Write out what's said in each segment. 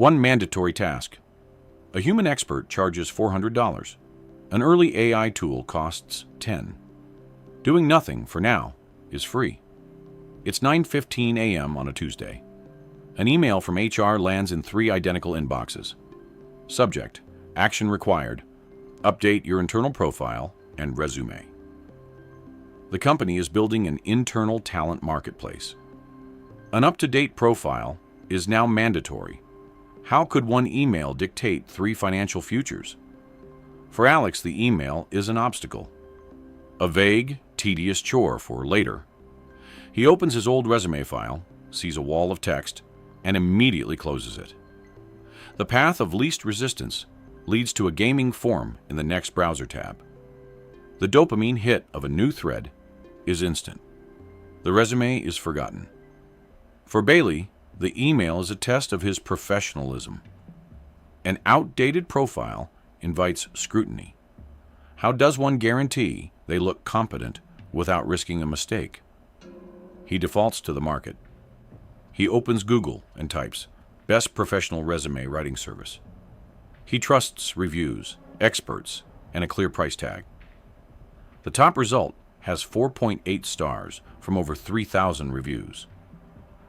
One mandatory task. A human expert charges $400. An early AI tool costs $10. Doing nothing, for now, is free. It's 9:15 a.m. on a Tuesday. An email from HR lands in 3 identical inboxes. Subject: Action required. Update your internal profile and resume. The company is building an internal talent marketplace. An up-to-date profile is now mandatory. How could one email dictate 3 financial futures? For Alex, the email is an obstacle. A vague, tedious chore for later. He opens his old resume file, sees a wall of text, and immediately closes it. The path of least resistance leads to a gaming form in the next browser tab. The dopamine hit of a new thread is instant. The resume is forgotten. For Bailey, the email is a test of his professionalism. An outdated profile invites scrutiny. How does one guarantee they look competent without risking a mistake? He defaults to the market. He opens Google and types, "Best professional resume writing service." He trusts reviews, experts, and a clear price tag. The top result has 4.8 stars from over 3,000 reviews.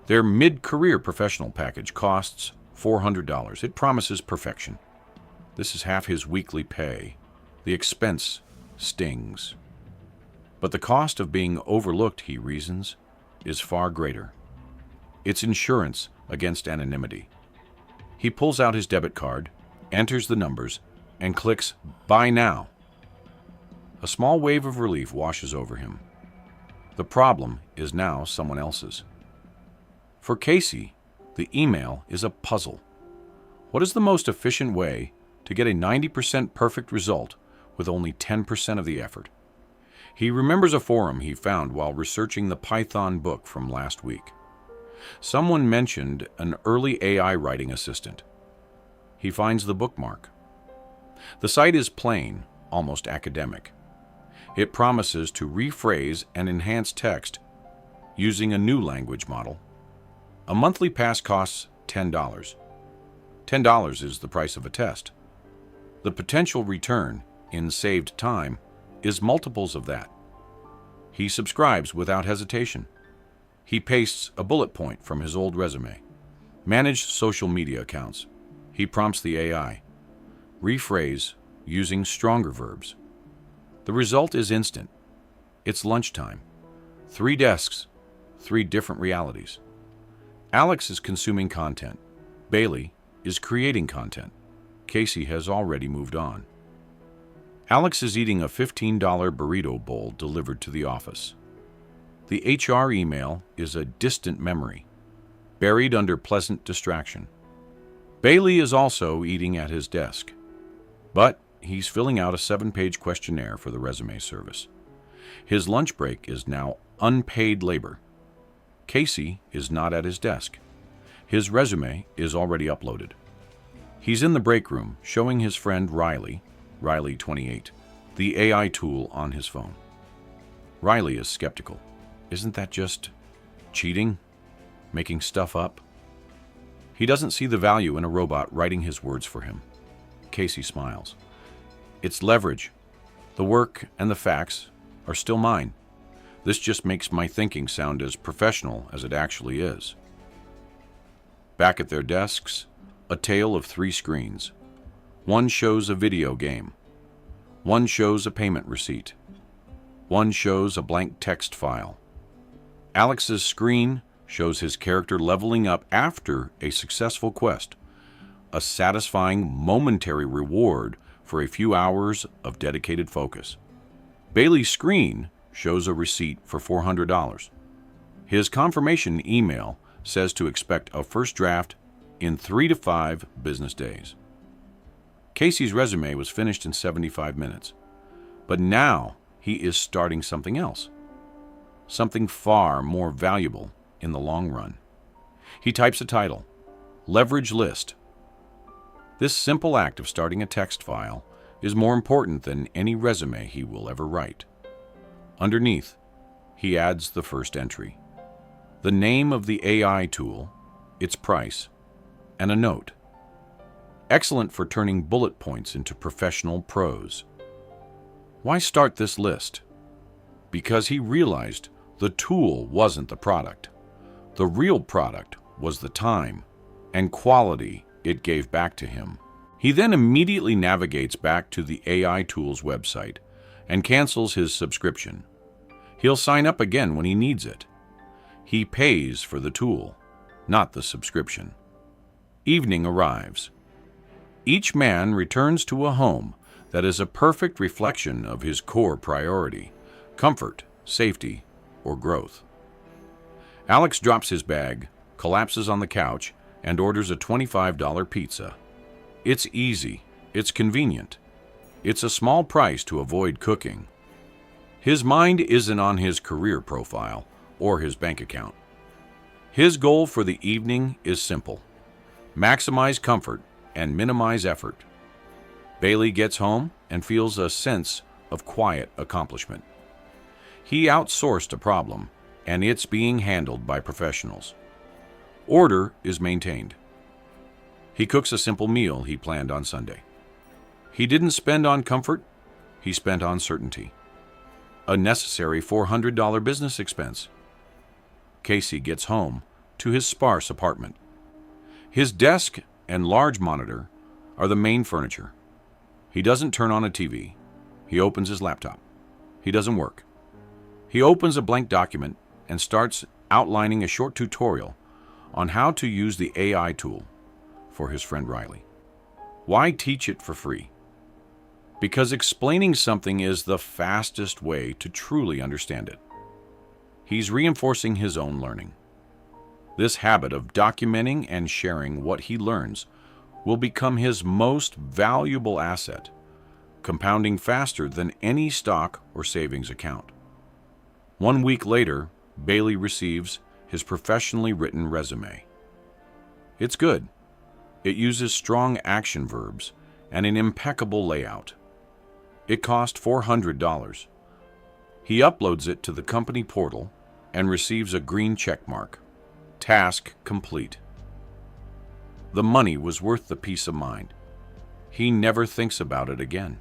Their mid-career professional package costs $400. It promises perfection. This is half his weekly pay. The expense stings. But the cost of being overlooked, he reasons, is far greater. It's insurance against anonymity. He pulls out his debit card, enters the numbers, and clicks Buy Now. A small wave of relief washes over him. The problem is now someone else's. For Casey, the email is a puzzle. What is the most efficient way to get a 90% perfect result with only 10% of the effort? He remembers a forum he found while researching the Python book from last week. Someone mentioned an early AI writing assistant. He finds the bookmark. The site is plain, almost academic. It promises to rephrase and enhance text using a new language model. A monthly pass costs $10. $10 is the price of a test. The potential return in saved time is multiples of that. He subscribes without hesitation. He pastes a bullet point from his old resume. Manage social media accounts. He prompts the AI. Rephrase using stronger verbs. The result is instant. It's lunchtime. 3 desks, 3 different realities. Alex is consuming content. Bailey is creating content. Casey has already moved on. Alex is eating a $15 burrito bowl delivered to the office. The HR email is a distant memory, buried under pleasant distraction. Bailey is also eating at his desk, but he's filling out a 7-page questionnaire for the resume service. His lunch break is now unpaid labor. Casey is not at his desk. His resume is already uploaded. He's in the break room showing his friend Riley, 28, the AI tool on his phone. Riley is skeptical. Isn't that just cheating? Making stuff up? He doesn't see the value in a robot writing his words for him. Casey smiles. It's leverage. The work and the facts are still mine. This just makes my thinking sound as professional as it actually is. Back at their desks, a tale of 3 screens. One shows a video game. One shows a payment receipt. One shows a blank text file. Alex's screen shows his character leveling up after a successful quest, a satisfying momentary reward for a few hours of dedicated focus. Bailey's screen shows a receipt for $400. His confirmation email says to expect a first draft in 3 to 5 business days. Casey's resume was finished in 75 minutes, but now he is starting something else, something far more valuable in the long run. He types a title, Leverage List. This simple act of starting a text file is more important than any resume he will ever write. Underneath, he adds the first entry, the name of the AI tool, its price, and a note. excellent for turning bullet points into professional prose. Why start this list? Because he realized the tool wasn't the product. The real product was the time and quality it gave back to him. He then immediately navigates back to the AI tool's website and cancels his subscription. He'll sign up again when he needs it. He pays for the tool, not the subscription. Evening arrives. Each man returns to a home that is a perfect reflection of his core priority: comfort, safety, or growth. Alex drops his bag, collapses on the couch, and orders a $25 pizza. It's easy, it's convenient. It's a small price to avoid cooking. His mind isn't on his career profile or his bank account. His goal for the evening is simple: maximize comfort and minimize effort. Bailey gets home and feels a sense of quiet accomplishment. He outsourced a problem, and it's being handled by professionals. Order is maintained. He cooks a simple meal he planned on Sunday. He didn't spend on comfort, he spent on certainty. A necessary $400 business expense. Casey gets home to his sparse apartment. His desk and large monitor are the main furniture. He doesn't turn on a TV. He opens his laptop. He doesn't work. He opens a blank document and starts outlining a short tutorial on how to use the AI tool for his friend Riley. Why teach it for free? Because explaining something is the fastest way to truly understand it. He's reinforcing his own learning. This habit of documenting and sharing what he learns will become his most valuable asset, compounding faster than any stock or savings account. 1 week later, Bailey receives his professionally written resume. It's good. It uses strong action verbs and an impeccable layout. It cost $400. He uploads it to the company portal and receives a green check mark. Task complete. The money was worth the peace of mind. He never thinks about it again.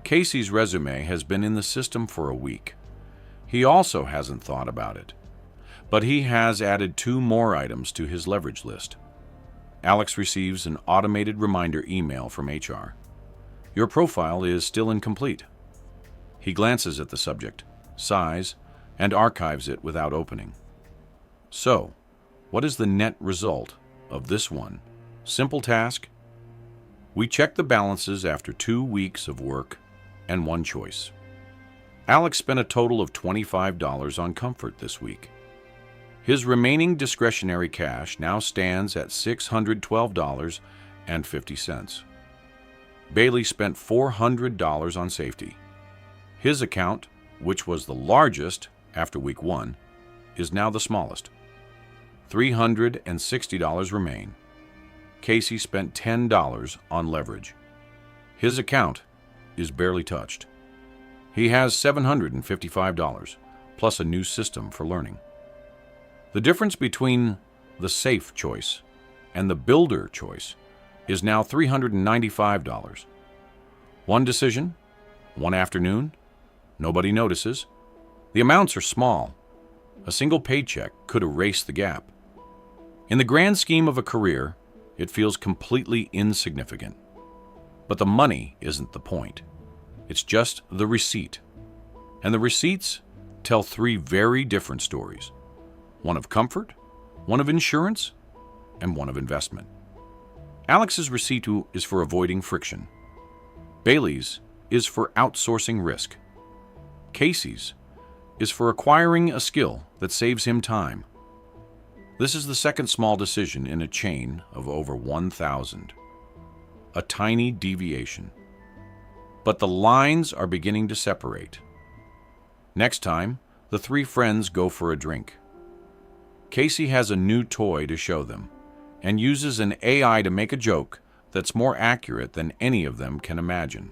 Casey's resume has been in the system for a week. He also hasn't thought about it. But he has added 2 more items to his leverage list. Alex receives an automated reminder email from HR. Your profile is still incomplete. He glances at the subject, sighs, and archives it without opening. So, what is the net result of this one simple task? We check the balances after 2 weeks of work and 1 choice. Alex spent a total of $25 on comfort this week. His remaining discretionary cash now stands at $612.50. Bailey spent $400 on safety. His account, which was the largest after week 1, is now the smallest. $360 remain. Casey spent $10 on leverage. His account is barely touched. He has $755, plus a new system for learning. The difference between the safe choice and the builder choice is now $395. 1 decision, 1 afternoon, nobody notices. The amounts are small. A single paycheck could erase the gap. In the grand scheme of a career, it feels completely insignificant. But the money isn't the point. It's just the receipt. And the receipts tell 3 very different stories. One of comfort, one of insurance, and one of investment. Alex's receipt is for avoiding friction. Bailey's is for outsourcing risk. Casey's is for acquiring a skill that saves him time. This is the second small decision in a chain of over 1,000. A tiny deviation. But the lines are beginning to separate. Next time, the 3 friends go for a drink. Casey has a new toy to show them and uses an AI to make a joke that's more accurate than any of them can imagine.